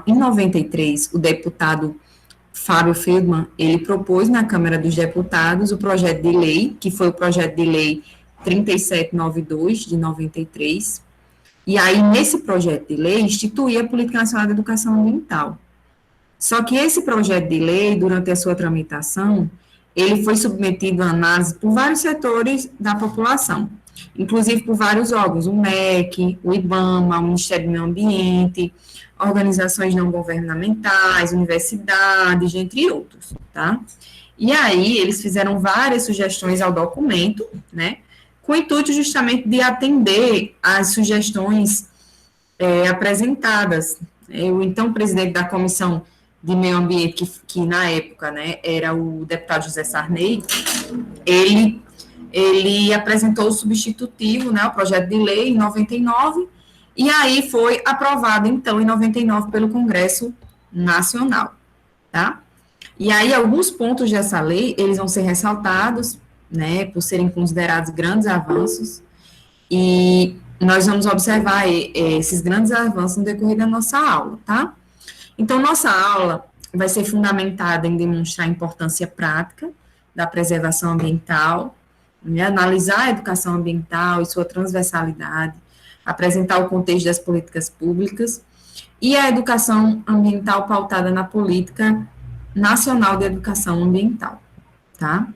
Em 93, o deputado Fábio Feldman, ele propôs na Câmara dos Deputados o projeto de lei, que foi o projeto de lei 3792, de 93, e aí, nesse projeto de lei, instituía a Política Nacional de Educação Ambiental. Só que esse projeto de lei, durante a sua tramitação, ele foi submetido a análise por vários setores da população, inclusive por vários órgãos, o MEC, o IBAMA, o Ministério do Meio Ambiente, organizações não governamentais, universidades, entre outros, tá? E aí, eles fizeram várias sugestões ao documento, né, com o intuito justamente de atender às sugestões apresentadas. O então presidente da Comissão de Meio Ambiente, que na época, né, era o deputado José Sarney, ele apresentou o substitutivo, né, o projeto de lei em 99, e aí foi aprovado, então, em 99 pelo Congresso Nacional, tá? E aí, alguns pontos dessa lei, eles vão ser ressaltados, né, por serem considerados grandes avanços, e nós vamos observar esses grandes avanços no decorrer da nossa aula, tá? Então, nossa aula vai ser fundamentada em demonstrar a importância prática da preservação ambiental, né, analisar a educação ambiental e sua transversalidade, apresentar o contexto das políticas públicas e a educação ambiental pautada na política nacional de educação ambiental, tá?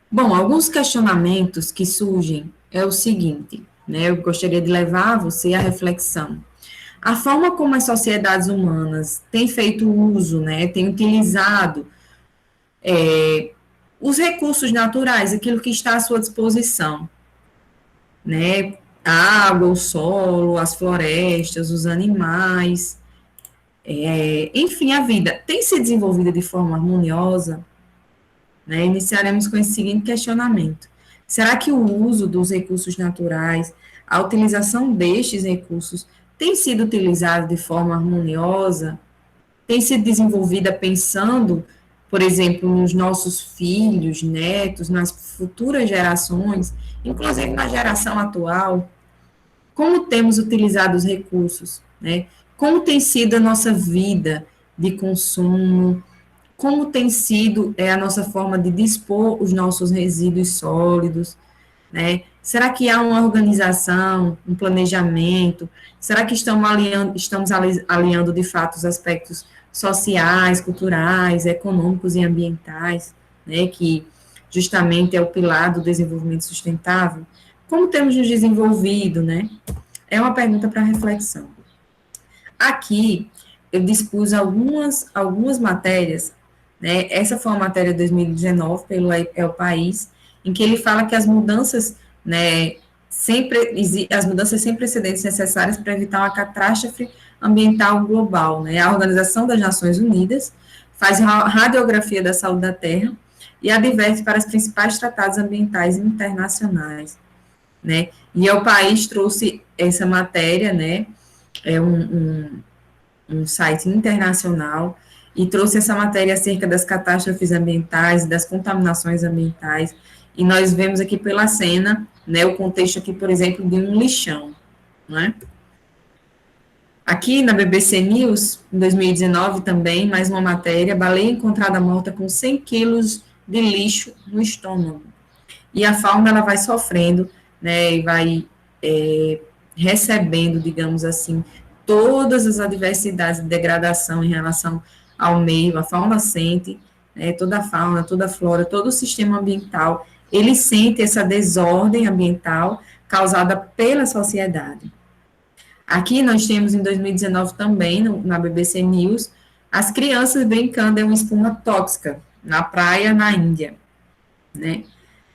Bom, alguns questionamentos que surgem é o seguinte, né, eu gostaria de levar você à reflexão. A forma como as sociedades humanas têm feito uso, né, têm utilizado os recursos naturais, aquilo que está à sua disposição, né, a água, o solo, as florestas, os animais, enfim, a vida tem se desenvolvida de forma harmoniosa, né? Iniciaremos com esse seguinte questionamento: será que o uso dos recursos naturais, a utilização destes recursos, tem sido utilizado de forma harmoniosa? Tem sido desenvolvida pensando, por exemplo, nos nossos filhos, netos, nas futuras gerações, inclusive na geração atual? Como temos utilizado os recursos, né? Como tem sido a nossa vida de consumo? Como tem sido a nossa forma de dispor os nossos resíduos sólidos, né? Será que há uma organização, um planejamento? Será que estamos alinhando de fato os aspectos sociais, culturais, econômicos e ambientais, né? Que justamente é o pilar do desenvolvimento sustentável? Como temos nos desenvolvido, né? É uma pergunta para reflexão. Aqui, eu dispus algumas matérias, né? Essa foi uma matéria de 2019 pelo É o País, em que ele fala que as mudanças, né, as mudanças sem precedentes necessárias para evitar uma catástrofe ambiental global, né? A Organização das Nações Unidas faz uma radiografia da saúde da Terra e adverte para os principais tratados ambientais internacionais, né? E o país trouxe essa matéria, né? É um site internacional, e trouxe essa matéria acerca das catástrofes ambientais, das contaminações ambientais, e nós vemos aqui pela cena, né, o contexto aqui, por exemplo, de um lixão, né? Aqui na BBC News, em 2019 também, mais uma matéria: baleia encontrada morta com 100 quilos de lixo no estômago. E a fauna, ela vai sofrendo, né, e vai recebendo, digamos assim, todas as adversidades de degradação em relação ao meio. A fauna sente, né, toda a fauna, toda a flora, todo o sistema ambiental, ele sente essa desordem ambiental causada pela sociedade. Aqui nós temos, em 2019 também, na BBC News, as crianças brincando em uma espuma tóxica na praia na Índia, né?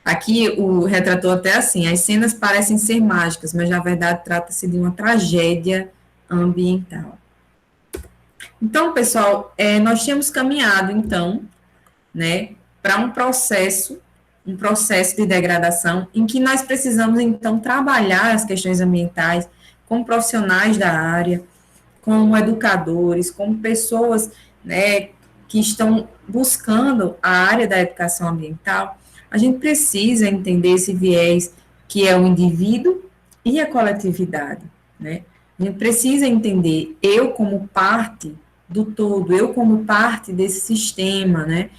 Aqui o retratou até assim: as cenas parecem ser mágicas, mas na verdade trata-se de uma tragédia ambiental. Então, pessoal, nós temos caminhado, então, né, para um processo de degradação, em que nós precisamos, então, trabalhar as questões ambientais com profissionais da área, como educadores, como pessoas, né, que estão buscando a área da educação ambiental. A gente precisa entender esse viés que é o indivíduo e a coletividade, né? A gente precisa entender eu como parte do todo, eu como parte desse sistema, né?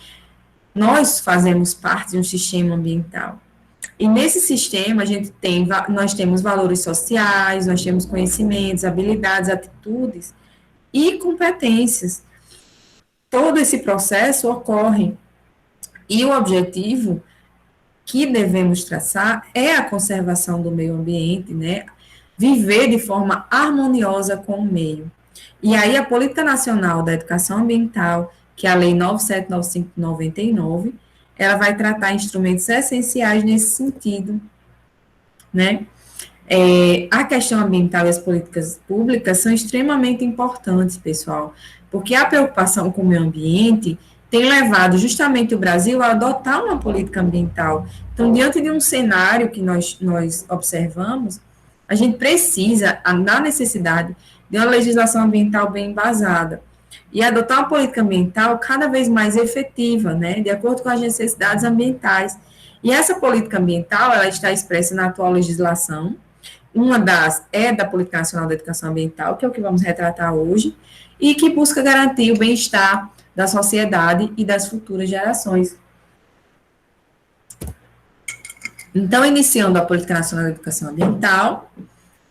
Nós fazemos parte de um sistema ambiental. E nesse sistema, nós temos valores sociais, nós temos conhecimentos, habilidades, atitudes e competências. Todo esse processo ocorre. E o objetivo que devemos traçar é a conservação do meio ambiente, né? Viver de forma harmoniosa com o meio. E aí a Política Nacional da Educação Ambiental, que é a Lei 9795/99, ela vai tratar instrumentos essenciais nesse sentido, né? A questão ambiental e as políticas públicas são extremamente importantes, pessoal, porque a preocupação com o meio ambiente tem levado justamente o Brasil a adotar uma política ambiental. Então, diante de um cenário que nós observamos, a gente precisa, na necessidade de uma legislação ambiental bem embasada e adotar uma política ambiental cada vez mais efetiva, né, de acordo com as necessidades ambientais. E essa política ambiental, ela está expressa na atual legislação. Uma das é da Política Nacional da Educação Ambiental, que é o que vamos retratar hoje, e que busca garantir o bem-estar da sociedade e das futuras gerações. Então, iniciando a Política Nacional da Educação Ambiental,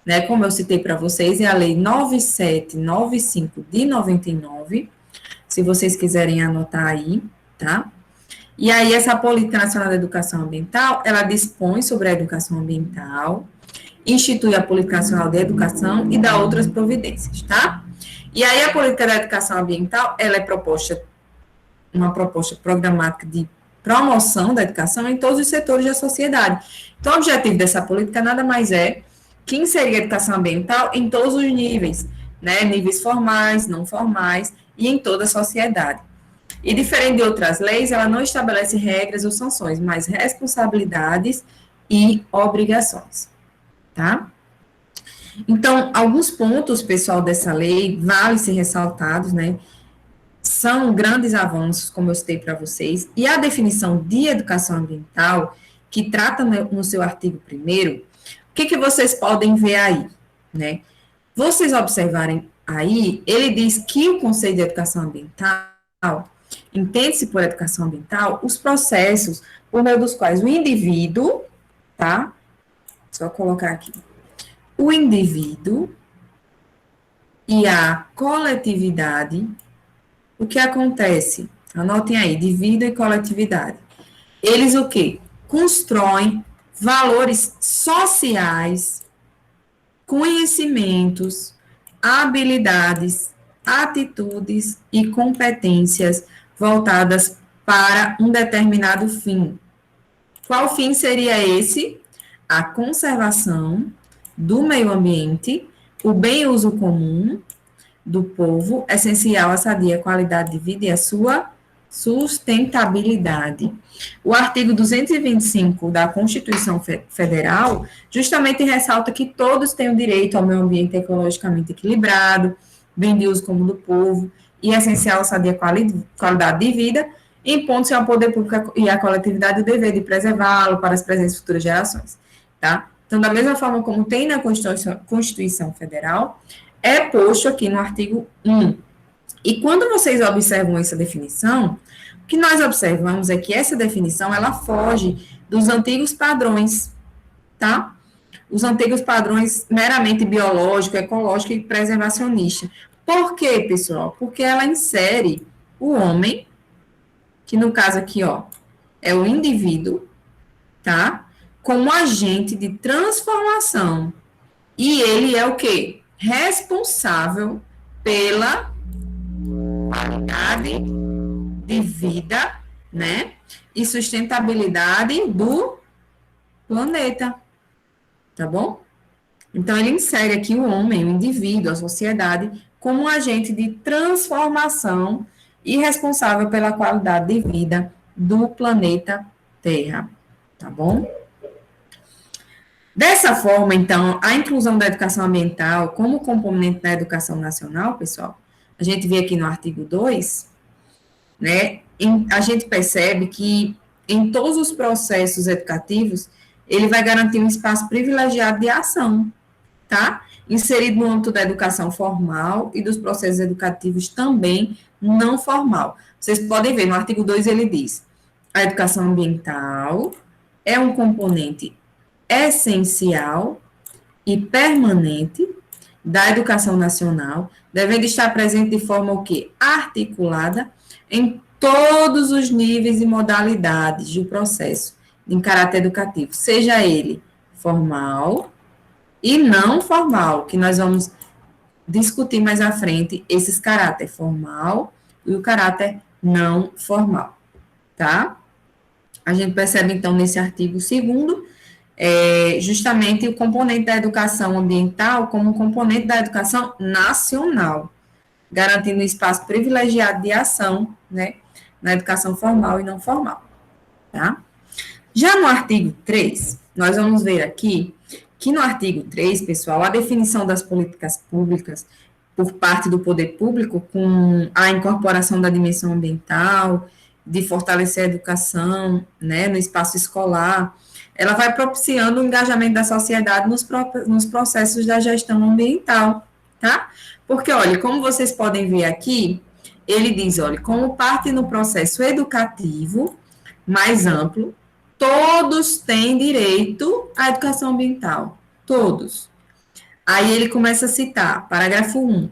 né, como eu citei para vocês, é a Lei 9795 de 99, se vocês quiserem anotar aí, tá? E aí, essa Política Nacional da Educação Ambiental, ela dispõe sobre a educação ambiental, institui a Política Nacional de Educação e dá outras providências, tá? E aí, a Política da Educação Ambiental, ela é uma proposta programática de promoção da educação em todos os setores da sociedade. Então, o objetivo dessa política nada mais é que inserir a educação ambiental em todos os níveis, né? Níveis formais, não formais e em toda a sociedade. E diferente de outras leis, ela não estabelece regras ou sanções, mas responsabilidades e obrigações, tá? Então, alguns pontos, pessoal, dessa lei, vale ser ressaltados, né? São grandes avanços, como eu citei para vocês, e a definição de educação ambiental, que trata no seu artigo 1º, o que vocês podem ver aí, né? Vocês observarem aí, ele diz que o conceito de educação ambiental entende-se por educação ambiental os processos por meio dos quais o indivíduo, tá? Só colocar aqui. O indivíduo e a coletividade, o que acontece? Anotem aí, indivíduo e coletividade. Eles o quê? Constroem valores sociais, conhecimentos, habilidades, atitudes e competências voltadas para um determinado fim. Qual fim seria esse? A conservação do meio ambiente, o bem uso comum do povo, essencial à sadia qualidade de vida e a sua sustentabilidade. O artigo 225 da Constituição Federal justamente ressalta que todos têm o direito ao meio ambiente ecologicamente equilibrado, bem de uso comum do povo e essencial à sadia qualidade de vida, impondo-se ao poder público e à coletividade o dever de preservá-lo para as presentes e futuras gerações, tá? Então, da mesma forma como tem na Constituição Federal, é posto aqui no artigo 1. E quando vocês observam essa definição, o que nós observamos é que essa definição, ela foge dos antigos padrões, tá? Os antigos padrões meramente biológico, ecológico e preservacionista. Por quê, pessoal? Porque ela insere o homem, que no caso aqui, ó, é o indivíduo, tá? Como agente de transformação. E ele é o quê? Responsável pela qualidade de vida, né? E sustentabilidade do planeta. Tá bom? Então, ele insere aqui o homem, o indivíduo, a sociedade, como um agente de transformação e responsável pela qualidade de vida do planeta Terra. Tá bom? Dessa forma, então, a inclusão da educação ambiental como componente da educação nacional, pessoal, a gente vê aqui no artigo 2, né, a gente percebe que em todos os processos educativos, ele vai garantir um espaço privilegiado de ação, tá? inserido no âmbito da educação formal e dos processos educativos também não formal. Vocês podem ver, no artigo 2 ele diz, a educação ambiental é um componente essencial e permanente da educação nacional, devendo estar presente de forma o quê? Articulada em todos os níveis e modalidades do processo em caráter educativo, seja ele formal e não formal, que nós vamos discutir mais à frente esses caráter formal e o caráter não formal, tá? A gente percebe, então, nesse artigo 2º, justamente o componente da educação ambiental como um componente da educação nacional, garantindo um espaço privilegiado de ação, né, na educação formal e não formal, tá? Já no artigo 3, nós vamos ver aqui que no artigo 3, pessoal, a definição das políticas públicas por parte do poder público, com a incorporação da dimensão ambiental, de fortalecer a educação, né, no espaço escolar, ela vai propiciando o engajamento da sociedade nos processos da gestão ambiental, tá? Porque, olha, como vocês podem ver aqui, ele diz, olha, como parte no processo educativo mais amplo, todos têm direito à educação ambiental, todos. Aí ele começa a citar, parágrafo 1,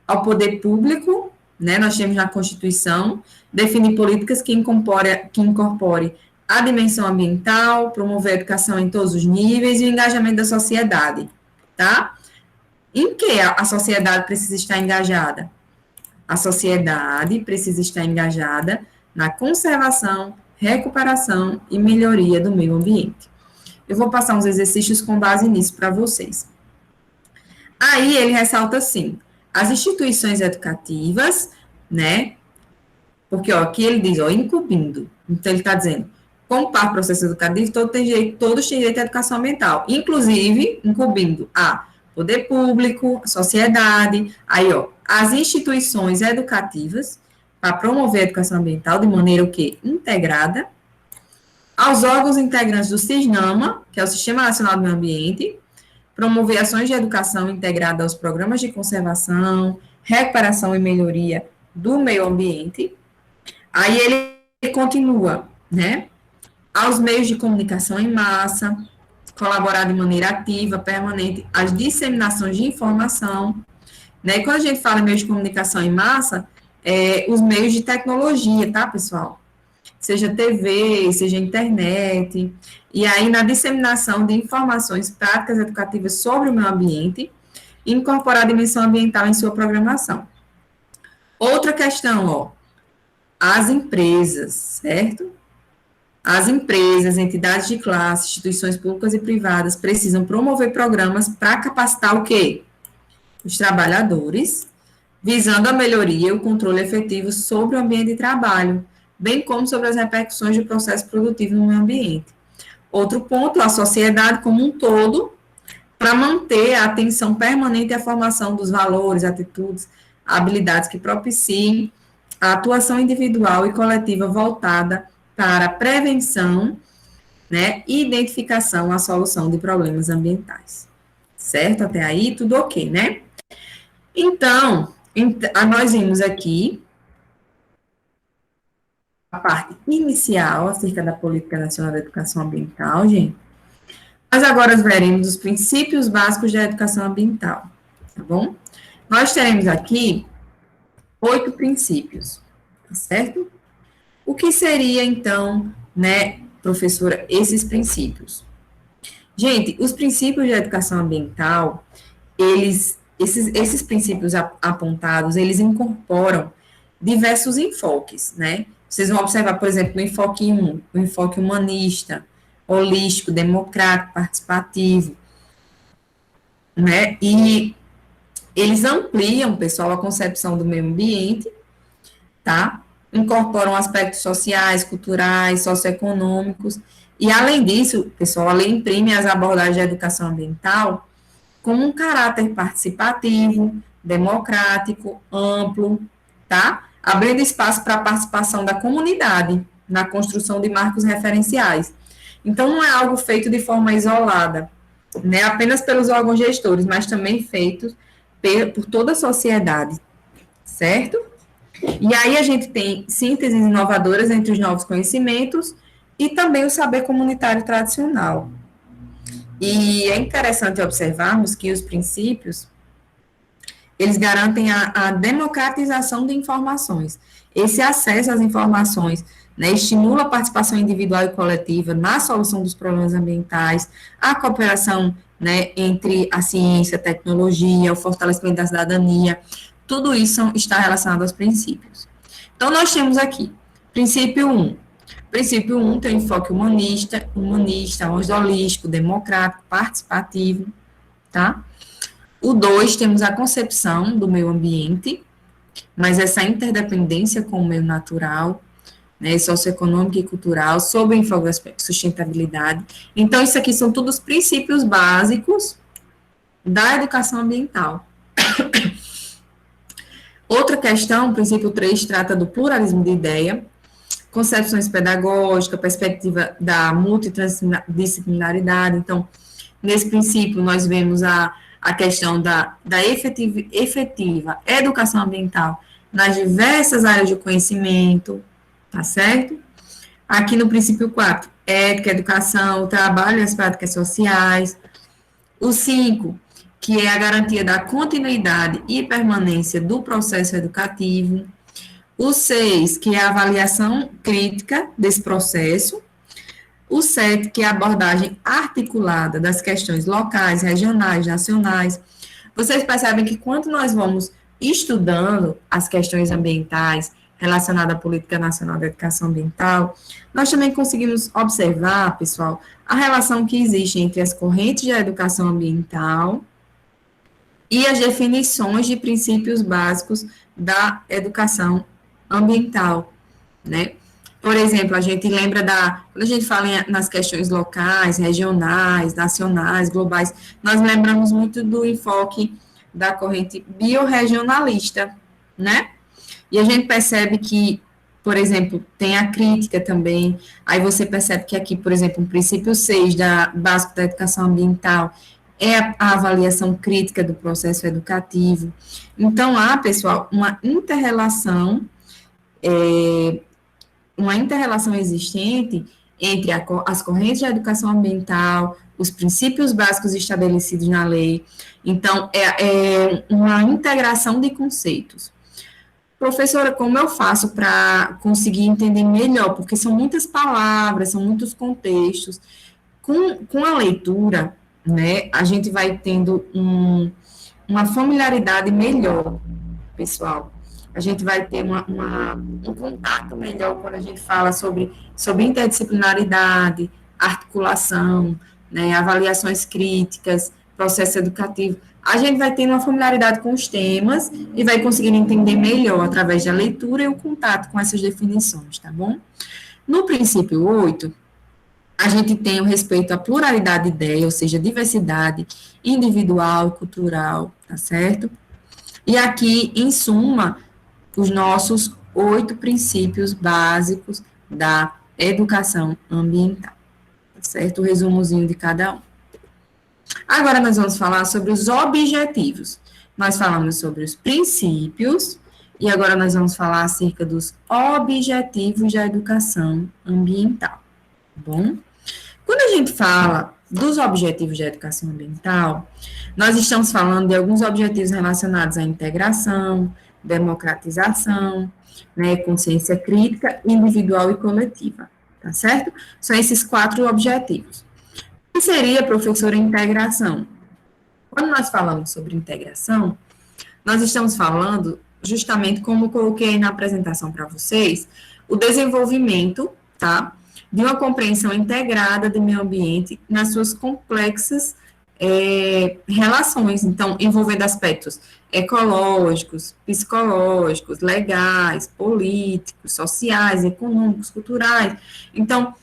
ao poder público, né, nós temos na Constituição, definir políticas que incorpore a dimensão ambiental, promover a educação em todos os níveis e o engajamento da sociedade, tá? Em que a sociedade precisa estar engajada? A sociedade precisa estar engajada na conservação, recuperação e melhoria do meio ambiente. Eu vou passar uns exercícios com base nisso para vocês. Aí ele ressalta assim, as instituições educativas, né, porque, ó, aqui ele diz, ó, incumbindo, então ele está dizendo, como parte do processo educativo, todos têm direito à educação ambiental, inclusive incumbindo a poder público, a sociedade, aí, ó, as instituições educativas, para promover a educação ambiental de maneira o quê? Integrada, aos órgãos integrantes do SISNAMA, que é o Sistema Nacional do Meio Ambiente, promover ações de educação integrada aos programas de conservação, recuperação e melhoria do meio ambiente. Aí ele continua, né? Aos meios de comunicação em massa, colaborar de maneira ativa, permanente, às disseminações de informação, né? E quando a gente fala em meios de comunicação em massa, os meios de tecnologia, tá, pessoal? Seja TV, seja internet, e aí na disseminação de informações práticas educativas sobre o meio ambiente, incorporar a dimensão ambiental em sua programação. Outra questão, ó, as empresas, certo? As empresas, entidades de classe, instituições públicas e privadas precisam promover programas para capacitar o quê? Os trabalhadores, visando a melhoria e o controle efetivo sobre o ambiente de trabalho, bem como sobre as repercussões do processo produtivo no meio ambiente. Outro ponto, a sociedade como um todo, para manter a atenção permanente à formação dos valores, atitudes, habilidades que propiciem a atuação individual e coletiva voltada para a prevenção, né, e identificação à solução de problemas ambientais. Certo? Até aí, tudo ok, né? Então, nós vimos aqui a parte inicial acerca da Política Nacional da Educação Ambiental, gente. Mas agora veremos os princípios básicos da educação ambiental, tá bom? Nós teremos aqui 8 princípios, tá certo? O que seria, então, né, professora, esses princípios? Gente, os princípios da educação ambiental, esses princípios apontados, eles incorporam diversos enfoques, né? Vocês vão observar, por exemplo, no enfoque 1, o enfoque humanista, holístico, democrático, participativo, né? E eles ampliam, pessoal, a concepção do meio ambiente, tá? Incorporam aspectos sociais, culturais, socioeconômicos, e além disso, pessoal, a lei imprime as abordagens da educação ambiental com um caráter participativo, democrático, amplo, tá? Abrindo espaço para a participação da comunidade na construção de marcos referenciais. Então, não é algo feito de forma isolada, né, apenas pelos órgãos gestores, mas também feitos por toda a sociedade, certo? E aí a gente tem sínteses inovadoras entre os novos conhecimentos e também o saber comunitário tradicional. E é interessante observarmos que os princípios, eles garantem a democratização de informações. Esse acesso às informações, né, estimula a participação individual e coletiva na solução dos problemas ambientais, a cooperação, né, entre a ciência, a tecnologia, o fortalecimento da cidadania, tudo isso está relacionado aos princípios. Então, nós temos aqui, princípio 1. Princípio 1 tem um enfoque humanista, holístico, democrático, participativo, tá? O 2, temos a concepção do meio ambiente, mas essa interdependência com o meio natural, né, socioeconômico e cultural, sob o enfoque da sustentabilidade. Então, isso aqui são todos os princípios básicos da educação ambiental. Outra questão, o princípio 3, trata do pluralismo de ideia, concepções pedagógicas, perspectiva da multidisciplinaridade. Então, nesse princípio, nós vemos a questão da efetiva educação ambiental nas diversas áreas de conhecimento, tá certo? Aqui no princípio 4, ética, educação, o trabalho e as práticas sociais. O 5, que é a garantia da continuidade e permanência do processo educativo. O 6, que é a avaliação crítica desse processo. O 7, que é a abordagem articulada das questões locais, regionais, nacionais. Vocês percebem que quando nós vamos estudando as questões ambientais relacionadas à Política Nacional da Educação Ambiental, nós também conseguimos observar, pessoal, a relação que existe entre as correntes da educação ambiental e as definições de princípios básicos da educação ambiental, né? Por exemplo, a gente lembra quando a gente fala nas questões locais, regionais, nacionais, globais, nós lembramos muito do enfoque da corrente biorregionalista, né? E a gente percebe que, por exemplo, tem a crítica também, aí você percebe que aqui, por exemplo, o princípio 6 básico da educação ambiental é a avaliação crítica do processo educativo. Então, há, pessoal, uma interrelação existente entre as correntes de educação ambiental, os princípios básicos estabelecidos na lei. Então, é uma integração de conceitos. Professora, como eu faço para conseguir entender melhor? Porque são muitas palavras, são muitos contextos. Com a leitura, né, a gente vai tendo uma familiaridade melhor, pessoal. A gente vai ter um contato melhor quando a gente fala sobre interdisciplinaridade, articulação, né, avaliações críticas, processo educativo. A gente vai tendo uma familiaridade com os temas e vai conseguindo entender melhor através da leitura e o contato com essas definições, tá bom? No princípio 8, a gente tem o respeito à pluralidade de ideia, ou seja, diversidade individual e cultural, tá certo? E aqui, em suma, os nossos 8 princípios básicos da educação ambiental, tá certo? O resumozinho de cada um. Agora nós vamos falar sobre os objetivos. Nós falamos sobre os princípios e agora nós vamos falar acerca dos objetivos da educação ambiental, tá bom? Quando a gente fala dos objetivos da educação ambiental, nós estamos falando de alguns objetivos relacionados à integração, democratização, né, consciência crítica, individual e coletiva, tá certo? São esses 4 objetivos. O que seria, professora, integração? Quando nós falamos sobre integração, nós estamos falando, justamente como eu coloquei na apresentação para vocês, o desenvolvimento, tá, de uma compreensão integrada do meio ambiente nas suas complexas relações, então, envolvendo aspectos ecológicos, psicológicos, legais, políticos, sociais, econômicos, culturais. Então,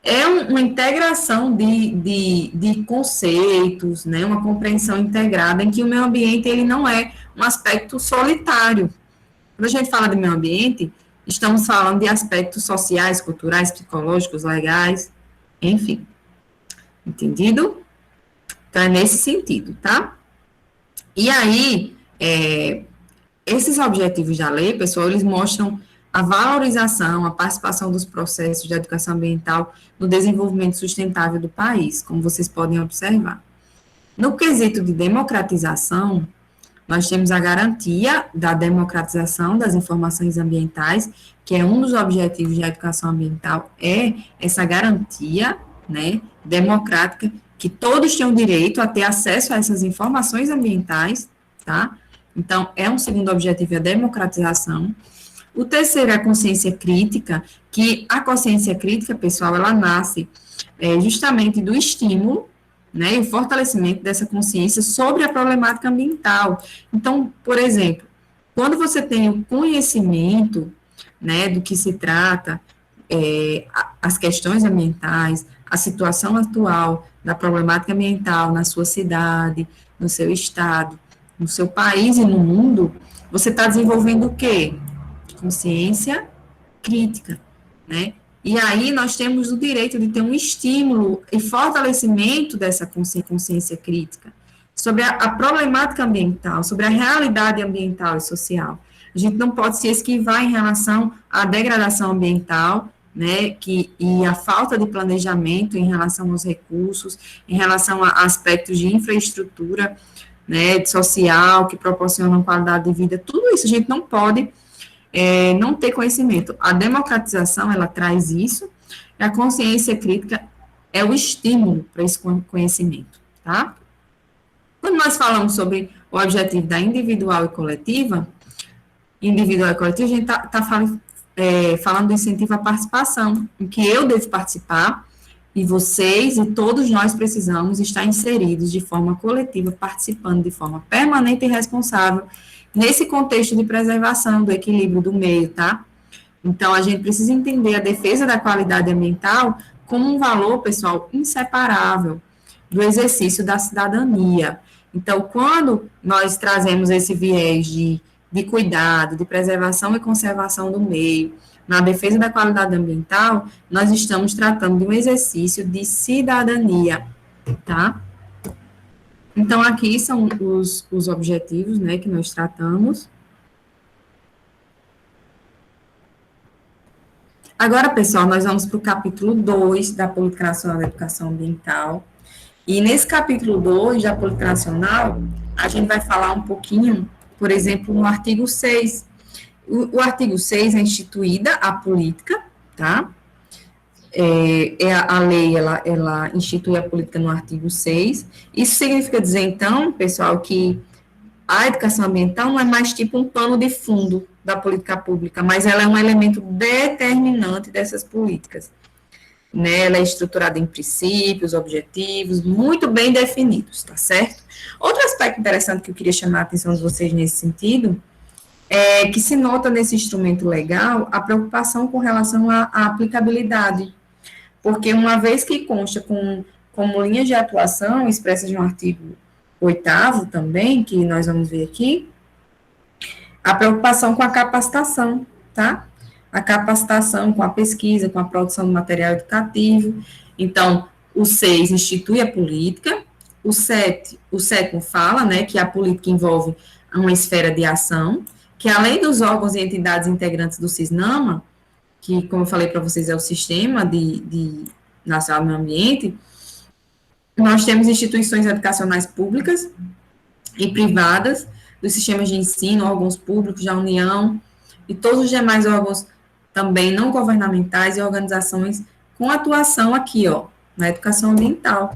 é uma integração de conceitos, né, uma compreensão integrada, em que o meio ambiente ele não é um aspecto solitário. Quando a gente fala de meio ambiente, estamos falando de aspectos sociais, culturais, psicológicos, legais, enfim. Entendido? Então, é nesse sentido, tá? E aí, esses objetivos da lei, pessoal, eles mostram a valorização, a participação dos processos de educação ambiental no desenvolvimento sustentável do país, como vocês podem observar. No quesito de democratização, nós temos a garantia da democratização das informações ambientais, que é um dos objetivos da educação ambiental, é essa garantia, né, democrática, que todos tenham direito a ter acesso a essas informações ambientais, tá? Então, é um segundo objetivo, a democratização. O terceiro é a consciência crítica, que a consciência crítica, pessoal, ela nasce justamente do estímulo, né, e o fortalecimento dessa consciência sobre a problemática ambiental. Então, por exemplo, quando você tem o conhecimento, né, do que se trata, as questões ambientais, a situação atual da problemática ambiental na sua cidade, no seu estado, no seu país e no mundo, você está desenvolvendo o quê? Consciência crítica, né? E aí nós temos o direito de ter um estímulo e fortalecimento dessa consciência crítica sobre a problemática ambiental, sobre a realidade ambiental e social. A gente não pode se esquivar em relação à degradação ambiental, né, e a falta de planejamento em relação aos recursos, em relação a aspectos de infraestrutura, né, social, que proporcionam qualidade de vida, tudo isso a gente não pode não ter conhecimento. A democratização, ela traz isso, e a consciência crítica é o estímulo para esse conhecimento, tá? Quando nós falamos sobre o objetivo da individual e coletiva, a gente está falando do incentivo à participação, em que eu devo participar, e vocês e todos nós precisamos estar inseridos de forma coletiva, participando de forma permanente e responsável, nesse contexto de preservação do equilíbrio do meio, tá? Então, a gente precisa entender a defesa da qualidade ambiental como um valor, pessoal, inseparável do exercício da cidadania. Então, quando nós trazemos esse viés de cuidado, de preservação e conservação do meio, na defesa da qualidade ambiental, nós estamos tratando de um exercício de cidadania, tá? Então, aqui são os objetivos, né, que nós tratamos. Agora, pessoal, nós vamos para o capítulo 2 da Política Nacional da Educação Ambiental. E nesse capítulo 2 da Política Nacional, a gente vai falar um pouquinho, por exemplo, no artigo 6. O artigo 6 é instituída a política, tá? A lei, ela institui a política no artigo 6. Isso significa dizer, então, pessoal, que a educação ambiental não é mais tipo um pano de fundo da política pública, mas ela é um elemento determinante dessas políticas. Né? Ela é estruturada em princípios, objetivos, muito bem definidos, tá certo? Outro aspecto interessante que eu queria chamar a atenção de vocês nesse sentido é que se nota nesse instrumento legal a preocupação com relação à aplicabilidade, porque uma vez que consta como linhas de atuação expressas no artigo 8º também, que nós vamos ver aqui, a preocupação com a capacitação, tá? A capacitação com a pesquisa, com a produção de material educativo. Então, o 6 institui a política, o 7º fala, né, que a política envolve uma esfera de ação, que além dos órgãos e entidades integrantes do CISNAMA, que, como eu falei para vocês, é o Sistema Nacional do Meio Ambiente, nós temos instituições educacionais públicas e privadas, dos sistemas de ensino, órgãos públicos da União, e todos os demais órgãos também não governamentais e organizações com atuação aqui, ó, na educação ambiental.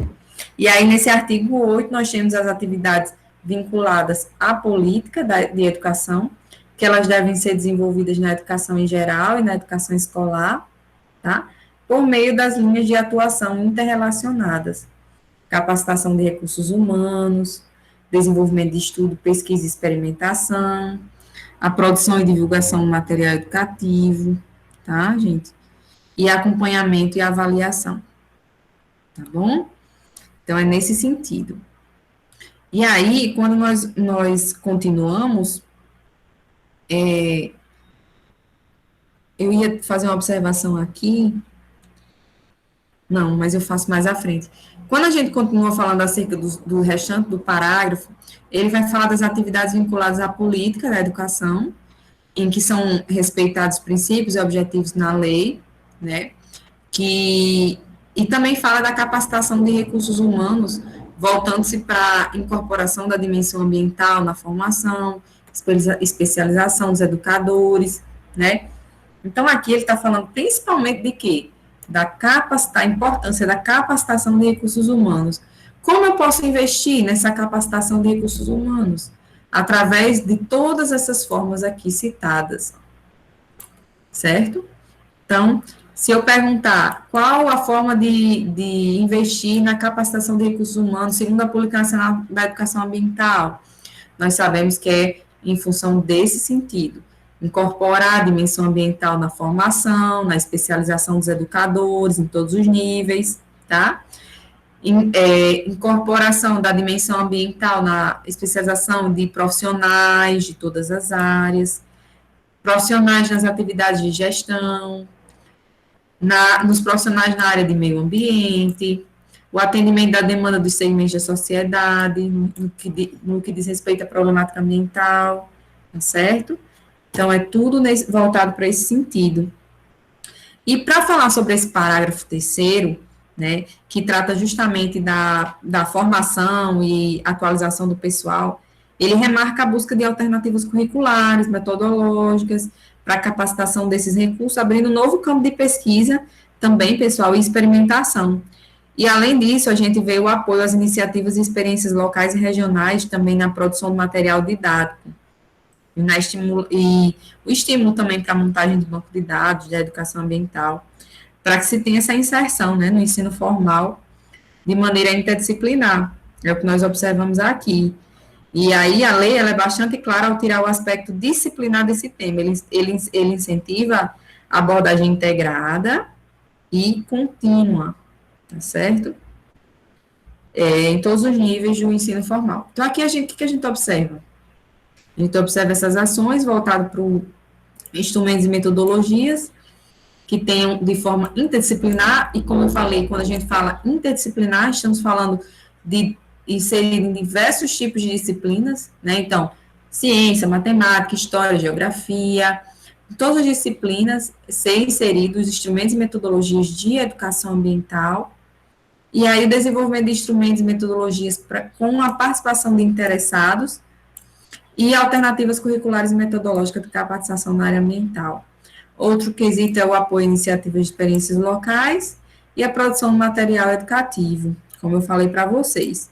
E aí, nesse artigo 8, nós temos as atividades vinculadas à política de educação, que elas devem ser desenvolvidas na educação em geral e na educação escolar, tá? Por meio das linhas de atuação interrelacionadas. Capacitação de recursos humanos, desenvolvimento de estudo, pesquisa e experimentação, a produção e divulgação do material educativo, tá, gente? E acompanhamento e avaliação, tá bom? Então, é nesse sentido. E aí, quando nós continuamos, eu ia fazer uma observação aqui, não, mas eu faço mais à frente. Quando a gente continua falando acerca do restante do parágrafo, ele vai falar das atividades vinculadas à política da educação, em que são respeitados princípios e objetivos na lei, né? Que, e também fala da capacitação de recursos humanos, voltando-se para a incorporação da dimensão ambiental na formação, especialização dos educadores, né? Então, aqui ele está falando principalmente de quê? A importância da capacitação de recursos humanos. Como eu posso investir nessa capacitação de recursos humanos? Através de todas essas formas aqui citadas, certo? Então, se eu perguntar qual a forma de investir na capacitação de recursos humanos, segundo a Política Nacional da Educação Ambiental, nós sabemos que é em função desse sentido. Incorporar a dimensão ambiental na formação, na especialização dos educadores, em todos os níveis, tá? Incorporação da dimensão ambiental na especialização de profissionais de todas as áreas, profissionais nas atividades de gestão, nos profissionais na área de meio ambiente, o atendimento da demanda dos segmentos da sociedade, no que diz respeito à problemática ambiental, tá certo? Então, é tudo voltado para esse sentido. E para falar sobre esse parágrafo terceiro, né, que trata justamente da formação e atualização do pessoal, ele remarca a busca de alternativas curriculares, metodológicas, para a capacitação desses recursos, abrindo um novo campo de pesquisa, também, pessoal, e experimentação. E, além disso, a gente vê o apoio às iniciativas e experiências locais e regionais, também na produção do material didático, e o estímulo também para a montagem de banco de dados, de educação ambiental, para que se tenha essa inserção, né, no ensino formal, de maneira interdisciplinar, é o que nós observamos aqui. E aí a lei ela é bastante clara ao tirar o aspecto disciplinar desse tema, ele incentiva a abordagem integrada e contínua, tá certo? Em todos os níveis do ensino formal. Então, aqui o que a gente observa? A gente observa essas ações voltadas para instrumentos e metodologias que tenham de forma interdisciplinar, e como eu falei, quando a gente fala interdisciplinar, estamos falando de inserir em diversos tipos de disciplinas, né? Então, ciência, matemática, história, geografia, todas as disciplinas ser inseridos instrumentos e metodologias de educação ambiental, e aí o desenvolvimento de instrumentos e metodologias com a participação de interessados, e alternativas curriculares e metodológicas de capacitação na área ambiental. Outro quesito é o apoio a iniciativas de experiências locais e a produção de material educativo, como eu falei para vocês.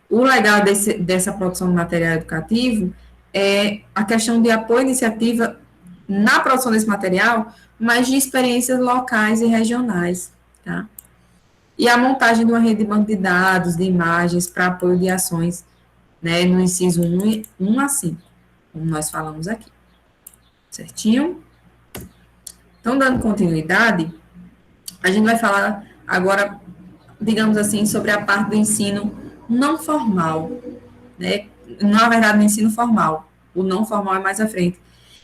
O legal dessa produção de material educativo é a questão de apoio à iniciativa na produção desse material, mas de experiências locais e regionais, tá? E a montagem de uma rede de banco de dados, de imagens, para apoio de ações, né, no inciso 1 a 5, como nós falamos aqui. Certinho? Então, dando continuidade, a gente vai falar agora, digamos assim, sobre a parte do ensino não formal, né? Na verdade, no ensino formal. O não formal é mais à frente.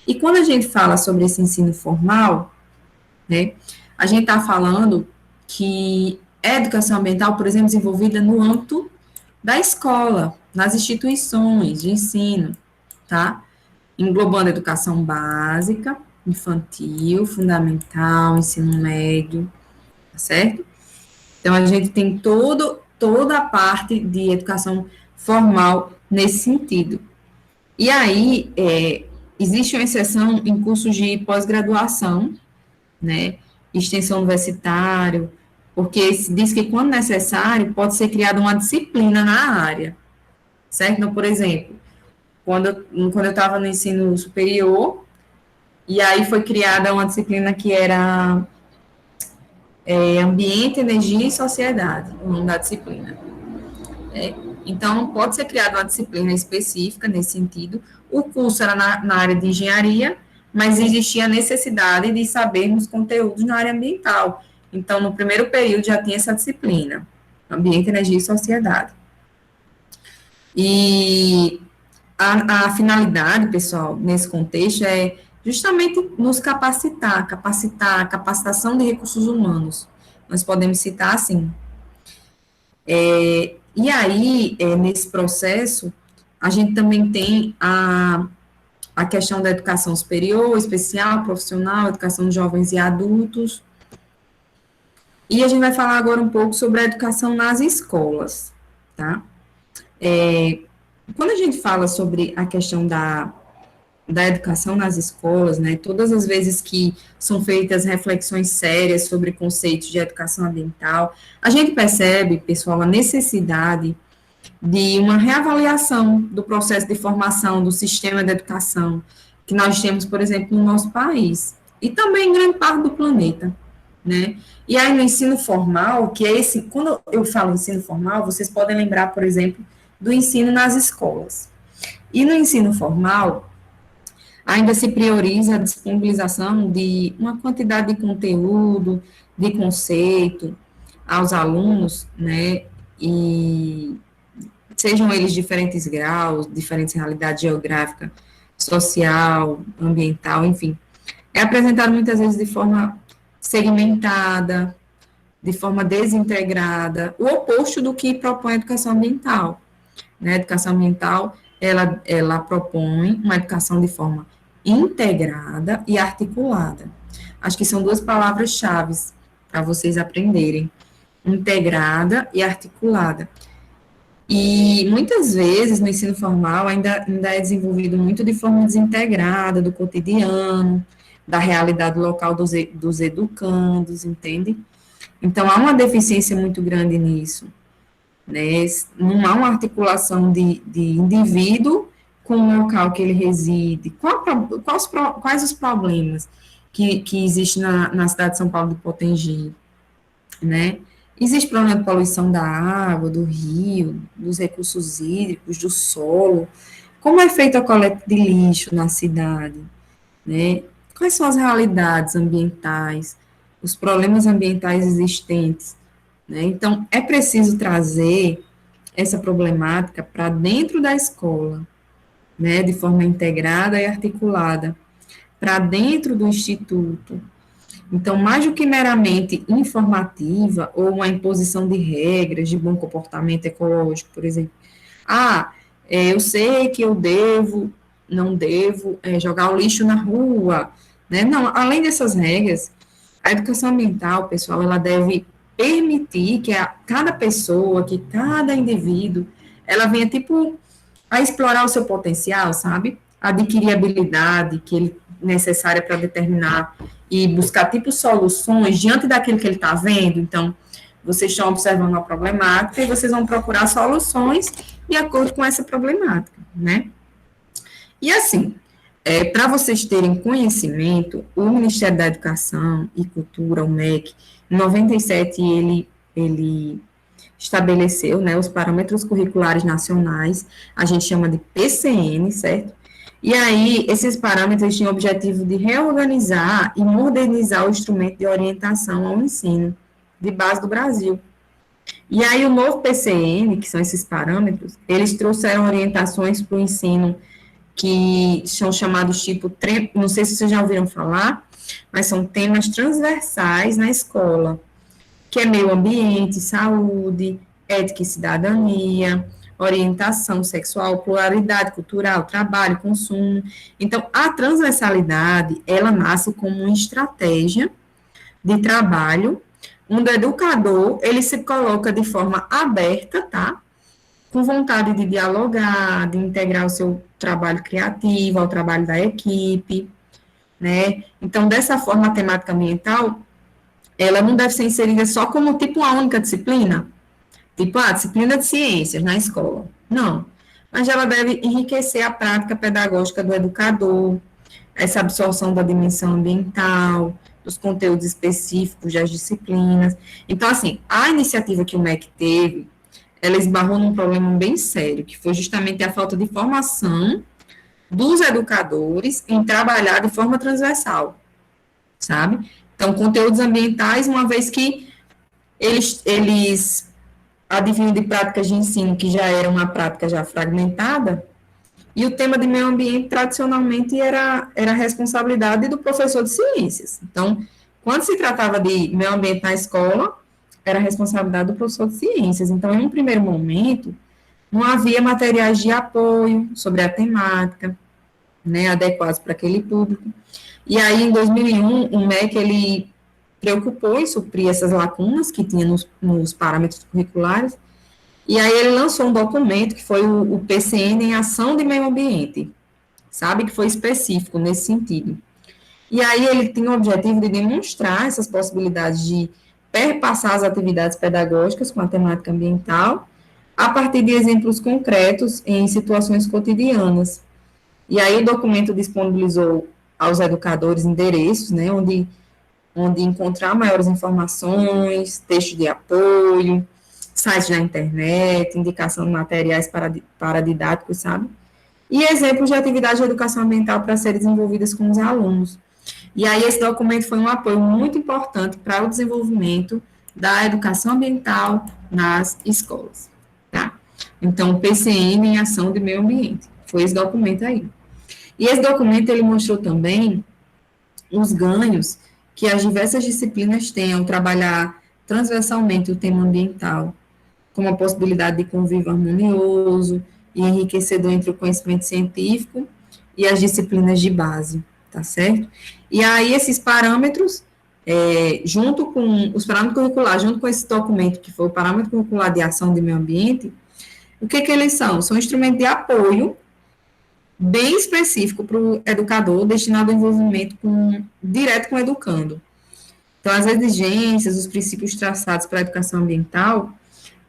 E quando a gente fala sobre esse ensino formal, né, a gente está falando que é educação ambiental, por exemplo, desenvolvida no âmbito da escola, nas instituições de ensino, tá? Englobando educação básica, infantil, fundamental, ensino médio, tá certo? Então, a gente tem toda a parte de educação formal nesse sentido. E aí, existe uma exceção em cursos de pós-graduação, né, extensão universitária, porque diz que, quando necessário, pode ser criada uma disciplina na área, certo? Então, por exemplo, quando eu estava no ensino superior, e aí foi criada uma disciplina que era Ambiente, Energia e Sociedade, o nome da disciplina. Então, pode ser criada uma disciplina específica nesse sentido. O curso era na área de engenharia, mas existia a necessidade de sabermos conteúdos na área ambiental. Então, no primeiro período já tinha essa disciplina, Ambiente, Energia e Sociedade. E a finalidade, pessoal, nesse contexto, é justamente nos capacitação de recursos humanos. Nós podemos citar assim: E aí, nesse processo, a gente também tem a questão da educação superior, especial, profissional, educação de jovens e adultos. E a gente vai falar agora um pouco sobre a educação nas escolas, tá? Quando a gente fala sobre a questão da educação nas escolas, né, todas as vezes que são feitas reflexões sérias sobre conceitos de educação ambiental, a gente percebe, pessoal, a necessidade de uma reavaliação do processo de formação do sistema de educação que nós temos, por exemplo, no nosso país, e também em grande parte do planeta, né? E aí no ensino formal, que é esse, quando eu falo ensino formal, vocês podem lembrar, por exemplo, do ensino nas escolas. E no ensino formal, ainda se prioriza a disponibilização de uma quantidade de conteúdo, de conceito aos alunos, né? E sejam eles diferentes graus, diferentes realidades geográfica, social, ambiental, enfim. É apresentado muitas vezes de forma segmentada, de forma desintegrada, o oposto do que propõe a educação ambiental. Né? A educação ambiental, ela propõe uma educação de forma integrada e articulada. Acho que são duas palavras-chave para vocês aprenderem. Integrada e articulada. E muitas vezes no ensino formal ainda é desenvolvido muito de forma desintegrada do cotidiano, da realidade local dos educandos, entende? Então há uma deficiência muito grande nisso, né? Não há uma articulação de indivíduo com o local que ele reside. Quais os problemas que existem na cidade de São Paulo de Potengi, né? Existe problema de poluição da água, do rio, dos recursos hídricos, do solo. Como é feita a coleta de lixo na cidade, né? Quais são as realidades ambientais, os problemas ambientais existentes, né? Então, é preciso trazer essa problemática para dentro da escola, né? De forma integrada e articulada, para dentro do instituto. Então, mais do que meramente informativa ou uma imposição de regras de bom comportamento ecológico, por exemplo. Eu sei que eu não devo jogar o lixo na rua, né? Não, além dessas regras, a educação ambiental, pessoal, ela deve permitir que cada pessoa, que cada indivíduo, ela venha, tipo, a explorar o seu potencial, sabe? Adquirir habilidade que ele necessária para determinar e buscar, tipo, soluções diante daquilo que ele está vendo. Então, vocês estão observando uma problemática e vocês vão procurar soluções de acordo com essa problemática, né? E assim, para vocês terem conhecimento, o Ministério da Educação e Cultura, o MEC, em 97, ele estabeleceu, né, os parâmetros curriculares nacionais, a gente chama de PCN, certo? E aí, esses parâmetros tinham o objetivo de reorganizar e modernizar o instrumento de orientação ao ensino de base do Brasil. E aí, o novo PCN, que são esses parâmetros, eles trouxeram orientações para o ensino que são chamados tipo, não sei se vocês já ouviram falar, mas são temas transversais na escola, que é meio ambiente, saúde, ética e cidadania, orientação sexual, pluralidade cultural, trabalho, consumo. Então, a transversalidade, ela nasce como uma estratégia de trabalho, onde o educador, ele se coloca de forma aberta, tá? Com vontade de dialogar, de integrar o seu trabalho criativo ao trabalho da equipe, né? Então, dessa forma, a temática ambiental, ela não deve ser inserida só como, tipo, uma única disciplina, tipo, a disciplina de ciências na escola. Não. Mas ela deve enriquecer a prática pedagógica do educador, essa absorção da dimensão ambiental, dos conteúdos específicos das disciplinas. Então, assim, a iniciativa que o MEC teve, ela esbarrou num problema bem sério, que foi justamente a falta de formação dos educadores em trabalhar de forma transversal, sabe? Então, conteúdos ambientais, uma vez que eles advinham de práticas de ensino que já era uma prática já fragmentada, e o tema de meio ambiente, tradicionalmente, era responsabilidade do professor de ciências. Então, quando se tratava de meio ambiente na escola, era a responsabilidade do professor de ciências. Então, em um primeiro momento, não havia materiais de apoio sobre a temática, né, adequados para aquele público. E aí, em 2001, o MEC, ele preocupou em suprir essas lacunas que tinha nos parâmetros curriculares, e aí ele lançou um documento que foi o PCN em Ação de Meio Ambiente, sabe, que foi específico nesse sentido. E aí ele tem o objetivo de demonstrar essas possibilidades de perpassar as atividades pedagógicas com a temática ambiental, a partir de exemplos concretos em situações cotidianas. E aí o documento disponibilizou aos educadores endereços, né, onde encontrar maiores informações, textos de apoio, sites da internet, indicação de materiais para didáticos, sabe? E exemplos de atividades de educação ambiental para serem desenvolvidas com os alunos. E aí esse documento foi um apoio muito importante para o desenvolvimento da educação ambiental nas escolas, tá? Então, PCM em Ação de Meio Ambiente, foi esse documento aí. E esse documento, ele mostrou também os ganhos que as diversas disciplinas têm ao trabalhar transversalmente o tema ambiental, como a possibilidade de convívio harmonioso e enriquecedor entre o conhecimento científico e as disciplinas de base, tá certo? E aí, esses parâmetros, junto com os parâmetros curriculares, junto com esse documento, que foi o parâmetro curricular de ação de meio ambiente, o que eles são? São instrumentos de apoio bem específico para o educador, destinado ao envolvimento direto com o educando. Então, as exigências, os princípios traçados para a educação ambiental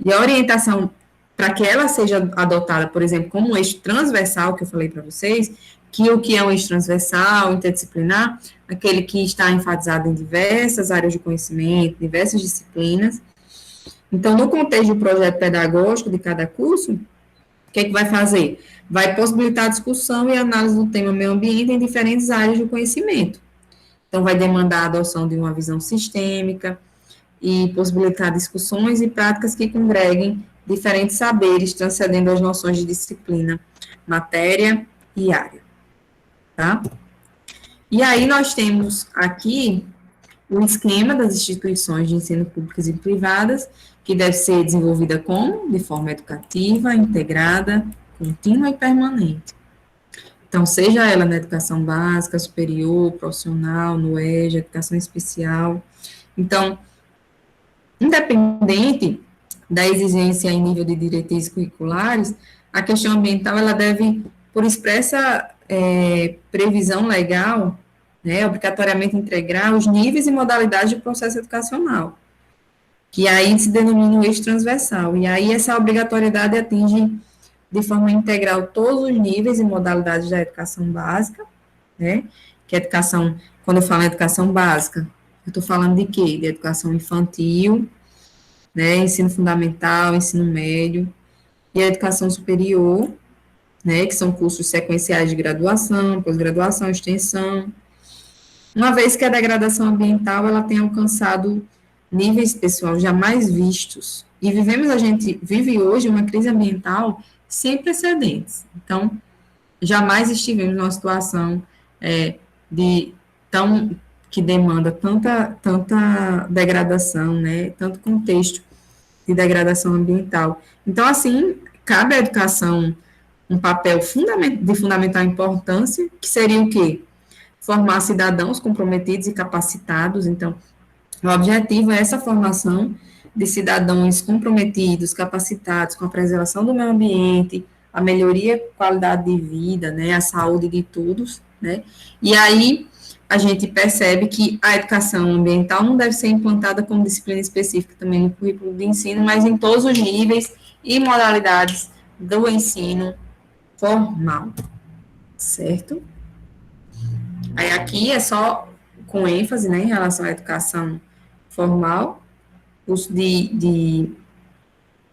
e a orientação para que ela seja adotada, por exemplo, como um eixo transversal, que eu falei para vocês, que o que é um eixo transversal, interdisciplinar, aquele que está enfatizado em diversas áreas de conhecimento, diversas disciplinas. Então, no contexto do projeto pedagógico de cada curso, o que é que vai fazer? Vai possibilitar a discussão e análise do tema meio ambiente em diferentes áreas do conhecimento. Então, vai demandar a adoção de uma visão sistêmica e possibilitar discussões e práticas que congreguem diferentes saberes, transcendendo as noções de disciplina, matéria e área, tá? E aí, nós temos aqui o esquema das instituições de ensino públicas e privadas, que deve ser desenvolvida como? De forma educativa, integrada, contínua e permanente. Então, seja ela na educação básica, superior, profissional, no EJA, educação especial. Então, independente da exigência em nível de diretrizes curriculares, a questão ambiental, ela deve, por expressa previsão legal, né, obrigatoriamente integrar os níveis e modalidades do processo educacional, que aí se denomina o eixo transversal, e aí essa obrigatoriedade atinge de forma integral todos os níveis e modalidades da educação básica, né, que a educação, quando eu falo em educação básica, eu estou falando de quê? De educação infantil, né, ensino fundamental, ensino médio, e a educação superior, né, que são cursos sequenciais de graduação, pós-graduação, extensão, uma vez que a degradação ambiental, ela tem alcançado níveis, pessoal, jamais vistos, e a gente vive hoje uma crise ambiental sem precedentes. Então, jamais estivemos numa situação que demanda tanta degradação, né, tanto contexto de degradação ambiental. Então, assim, cabe à educação um papel de fundamental importância, que seria o quê? Formar cidadãos comprometidos e capacitados. Então, o objetivo é essa formação de cidadãos comprometidos, capacitados com a preservação do meio ambiente, a melhoria da qualidade de vida, né, a saúde de todos, né, e aí a gente percebe que a educação ambiental não deve ser implantada como disciplina específica também no currículo de ensino, mas em todos os níveis e modalidades do ensino formal, certo? Aí aqui é só com ênfase, né, em relação à educação formal, curso de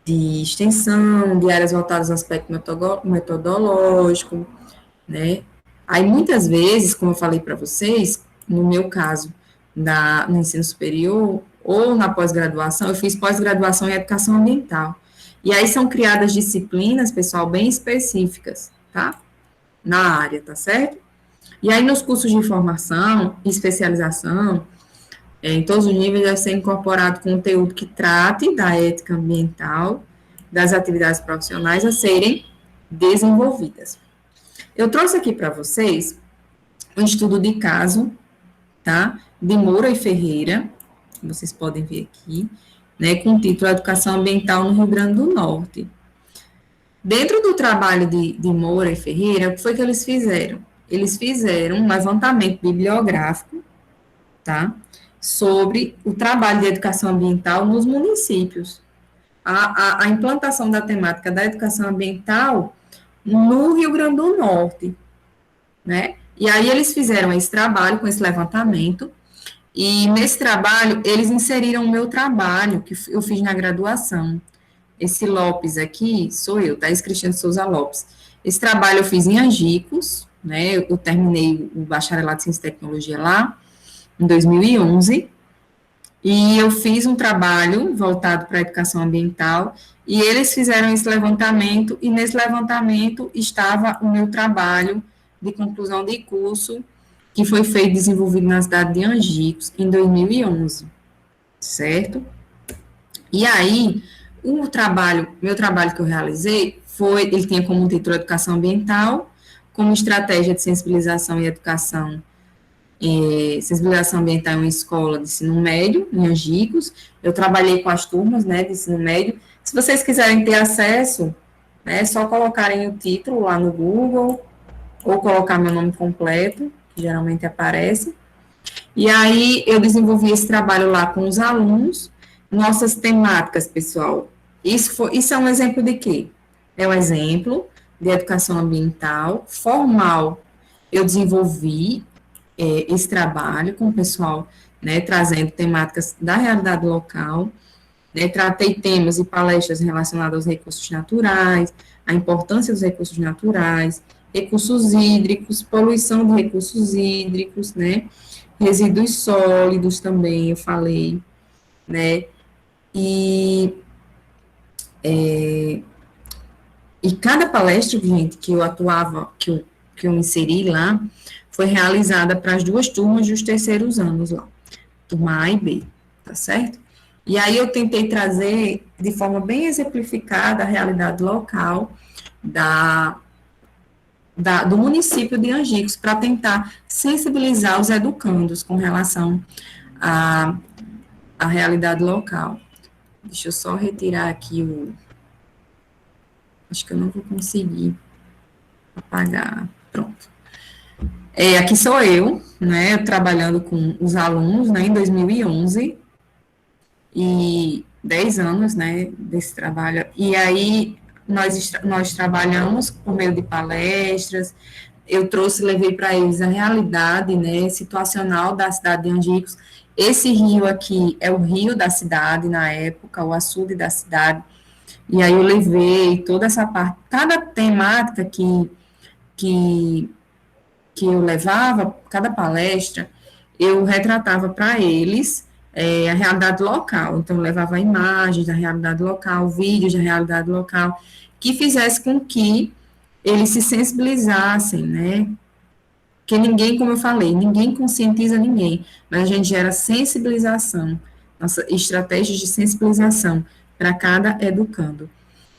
extensão, de áreas voltadas ao aspecto metodológico, né? Aí, muitas vezes, como eu falei para vocês, no meu caso, no ensino superior ou na pós-graduação, eu fiz pós-graduação em educação ambiental. E aí são criadas disciplinas, pessoal, bem específicas, tá? Na área, tá certo? E aí, nos cursos de formação e especialização, Em todos os níveis deve ser incorporado conteúdo que trate da ética ambiental, das atividades profissionais a serem desenvolvidas. Eu trouxe aqui para vocês um estudo de caso, tá? De Moura e Ferreira, vocês podem ver aqui, né, com o título Educação Ambiental no Rio Grande do Norte. Dentro do trabalho de Moura e Ferreira, o que foi que eles fizeram? Eles fizeram um levantamento bibliográfico, tá? Sobre o trabalho de educação ambiental nos municípios. A implantação da temática da educação ambiental no Rio Grande do Norte, né? E aí eles fizeram esse trabalho com esse levantamento, e nesse trabalho eles inseriram o meu trabalho, que eu fiz na graduação. Esse Lopes aqui sou eu, Thaís Cristiano Souza Lopes. Esse trabalho eu fiz em Angicos, né? Eu terminei o bacharelado em Ciência e Tecnologia lá, em 2011, e eu fiz um trabalho voltado para a educação ambiental, e eles fizeram esse levantamento, e nesse levantamento estava o meu trabalho de conclusão de curso, que foi feito e desenvolvido na cidade de Angicos, em 2011, certo? E aí, meu trabalho que eu realizei, ele tinha como título Educação Ambiental, como estratégia de sensibilização e educação, sensibilização ambiental em uma escola de ensino médio, em Angicos. Eu trabalhei com as turmas, né, de ensino médio. Se vocês quiserem ter acesso, né, é só colocarem o título lá no Google, ou colocar meu nome completo, que geralmente aparece. E aí, eu desenvolvi esse trabalho lá com os alunos. Nossas temáticas, pessoal, isso é um exemplo de quê? É um exemplo de educação ambiental formal. Eu desenvolvi esse trabalho com o pessoal, né, trazendo temáticas da realidade local, né, tratei temas e palestras relacionadas aos recursos naturais, a importância dos recursos naturais, recursos hídricos, poluição de recursos hídricos, né, resíduos sólidos também, eu falei, né, e cada palestra, gente, que eu atuava, que eu inseri lá, foi realizada para as duas turmas dos terceiros anos lá, turma A e B, tá certo? E aí eu tentei trazer de forma bem exemplificada a realidade local do município de Angicos, para tentar sensibilizar os educandos com relação à realidade local. Deixa eu só retirar aqui acho que eu não vou conseguir apagar. Pronto. Aqui sou eu, né, trabalhando com os alunos, né, em 2011, e 10 anos, né, desse trabalho. E aí, nós trabalhamos por meio de palestras, eu levei para eles a realidade, né, situacional da cidade de Angicos. Esse rio aqui é o rio da cidade, na época, o açude da cidade, e aí eu levei toda essa parte, cada temática que eu levava, cada palestra, eu retratava para eles a realidade local. Então, eu levava imagens da realidade local, vídeos da realidade local, que fizesse com que eles se sensibilizassem, né? Porque ninguém, como eu falei, ninguém conscientiza ninguém, mas a gente gera sensibilização, nossa estratégias de sensibilização para cada educando.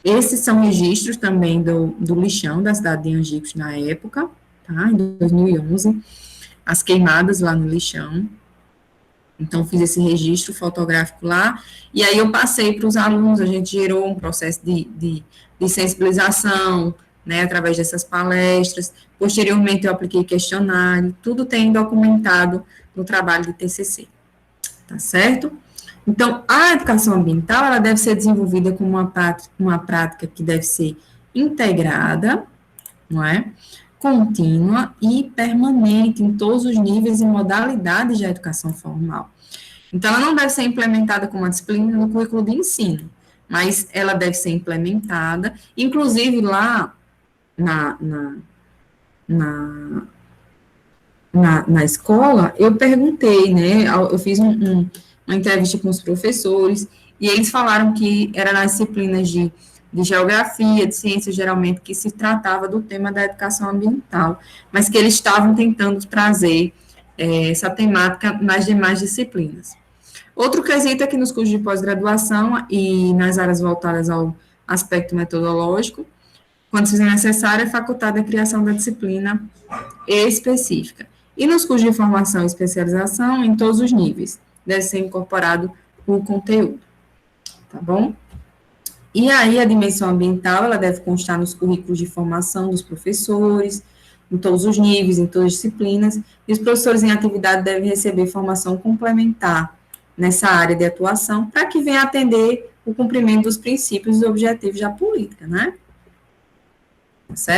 Esses são registros também do lixão da cidade de Angicos na época, tá? Em 2011, as queimadas lá no lixão. Então, fiz esse registro fotográfico lá, e aí eu passei para os alunos, a gente gerou um processo de sensibilização, né, através dessas palestras. Posteriormente, eu apliquei questionário, tudo tem documentado no trabalho de TCC, tá certo? Então, a educação ambiental, ela deve ser desenvolvida como uma prática que deve ser integrada, não é? Contínua e permanente em todos os níveis e modalidades da educação formal. Então, ela não deve ser implementada como uma disciplina no currículo de ensino, mas ela deve ser implementada, inclusive lá na escola, eu perguntei, né, eu fiz uma entrevista com os professores, e eles falaram que era nas disciplinas de geografia, de ciências, geralmente, que se tratava do tema da educação ambiental, mas que eles estavam tentando trazer essa temática nas demais disciplinas. Outro quesito é que nos cursos de pós-graduação e nas áreas voltadas ao aspecto metodológico, quando seja necessário, é facultada a criação da disciplina específica. E nos cursos de formação e especialização, em todos os níveis, deve ser incorporado o conteúdo, tá bom? E aí, a dimensão ambiental, ela deve constar nos currículos de formação dos professores, em todos os níveis, em todas as disciplinas, e os professores em atividade devem receber formação complementar nessa área de atuação, para que venha atender o cumprimento dos princípios e objetivos da política, né? Certo?